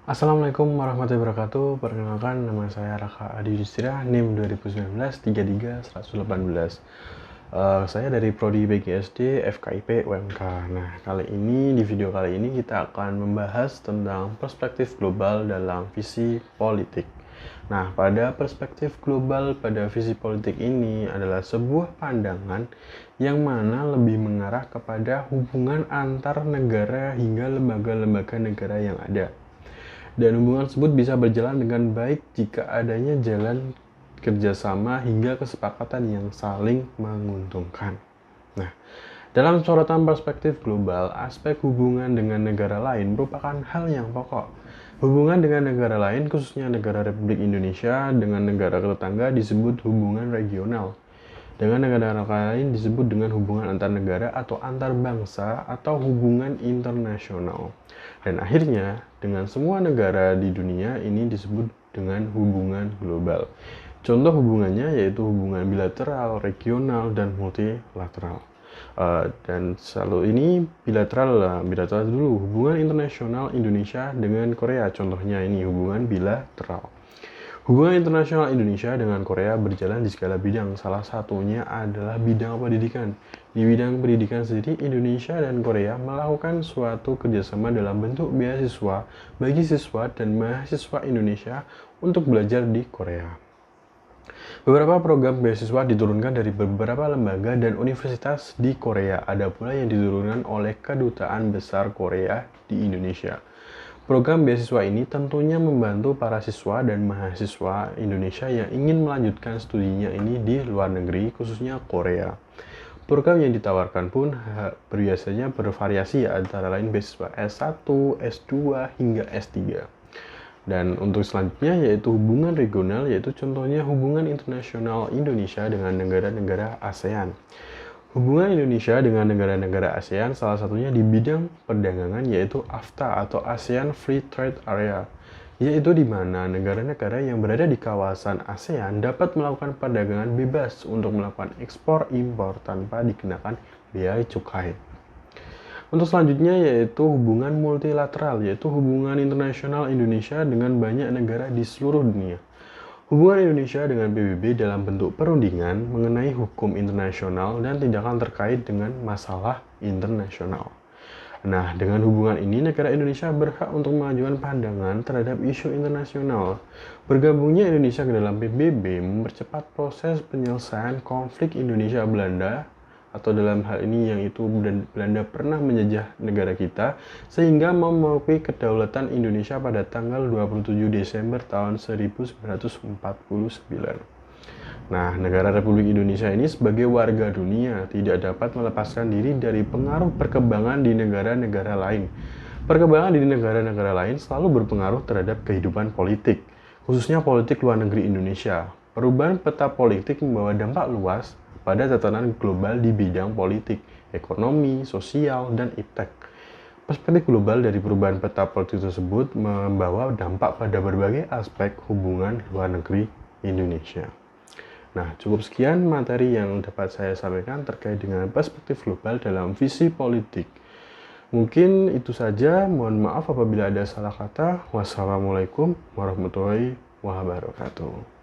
Assalamualaikum warahmatullahi wabarakatuh. Perkenalkan, nama saya Raka Adi Yudhistira, NIM 2019 118. Saya dari Prodi BGSD FKIP UMK. Nah, di video kali ini kita akan membahas tentang perspektif global dalam visi politik. Nah, pada perspektif global pada visi politik ini adalah sebuah pandangan yang mana lebih mengarah kepada hubungan antar negara hingga lembaga-lembaga negara yang ada. Dan hubungan tersebut bisa berjalan dengan baik jika adanya jalan kerjasama hingga kesepakatan yang saling menguntungkan. Nah, dalam sorotan perspektif global, aspek hubungan dengan negara lain merupakan hal yang pokok. Hubungan dengan negara lain, khususnya negara Republik Indonesia, dengan negara tetangga disebut hubungan regional. Dengan negara-negara lain disebut dengan hubungan antar negara atau antar bangsa atau hubungan internasional. Dan akhirnya, dengan semua negara di dunia ini disebut dengan hubungan global. Contoh hubungannya yaitu hubungan bilateral, regional, dan multilateral. Dan selalu ini bilateral dulu. Hubungan internasional Indonesia dengan Korea, contohnya ini hubungan bilateral. Hubungan internasional Indonesia dengan Korea berjalan di segala bidang. Salah satunya adalah bidang pendidikan. Di bidang pendidikan sendiri, Indonesia dan Korea melakukan suatu kerjasama dalam bentuk beasiswa bagi siswa dan mahasiswa Indonesia untuk belajar di Korea. Beberapa program beasiswa diturunkan dari beberapa lembaga dan universitas di Korea. Ada pula yang diturunkan oleh Kedutaan Besar Korea di Indonesia. Program beasiswa ini tentunya membantu para siswa dan mahasiswa Indonesia yang ingin melanjutkan studinya ini di luar negeri, khususnya Korea. Program yang ditawarkan pun biasanya bervariasi antara lain beasiswa S1, S2, hingga S3. Dan untuk selanjutnya yaitu hubungan regional, yaitu contohnya hubungan internasional Indonesia dengan negara-negara ASEAN. Hubungan Indonesia dengan negara-negara ASEAN salah satunya di bidang perdagangan yaitu AFTA atau ASEAN Free Trade Area, yaitu di mana negara-negara yang berada di kawasan ASEAN dapat melakukan perdagangan bebas untuk melakukan ekspor impor tanpa dikenakan biaya cukai. Untuk selanjutnya yaitu hubungan multilateral, yaitu hubungan internasional Indonesia dengan banyak negara di seluruh dunia. Hubungan Indonesia dengan PBB dalam bentuk perundingan mengenai hukum internasional dan tindakan terkait dengan masalah internasional. Nah, dengan hubungan ini, negara Indonesia berhak untuk mengajukan pandangan terhadap isu internasional. Bergabungnya Indonesia ke dalam PBB mempercepat proses penyelesaian konflik Indonesia-Belanda, atau dalam hal ini yang itu Belanda pernah menjajah negara kita, sehingga mengakui kedaulatan Indonesia pada tanggal 27 Desember tahun 1949. Nah, negara Republik Indonesia ini sebagai warga dunia tidak dapat melepaskan diri dari pengaruh perkembangan di negara-negara lain. Perkembangan di negara-negara lain selalu berpengaruh terhadap kehidupan politik, khususnya politik luar negeri Indonesia. Perubahan peta politik membawa dampak luas pada tatanan global di bidang politik, ekonomi, sosial, dan iptek. Perspektif global dari perubahan peta politik tersebut membawa dampak pada berbagai aspek hubungan luar negeri Indonesia. Nah, cukup sekian materi yang dapat saya sampaikan terkait dengan perspektif global dalam visi politik. Mungkin itu saja, mohon maaf apabila ada salah kata. Wassalamualaikum warahmatullahi wabarakatuh.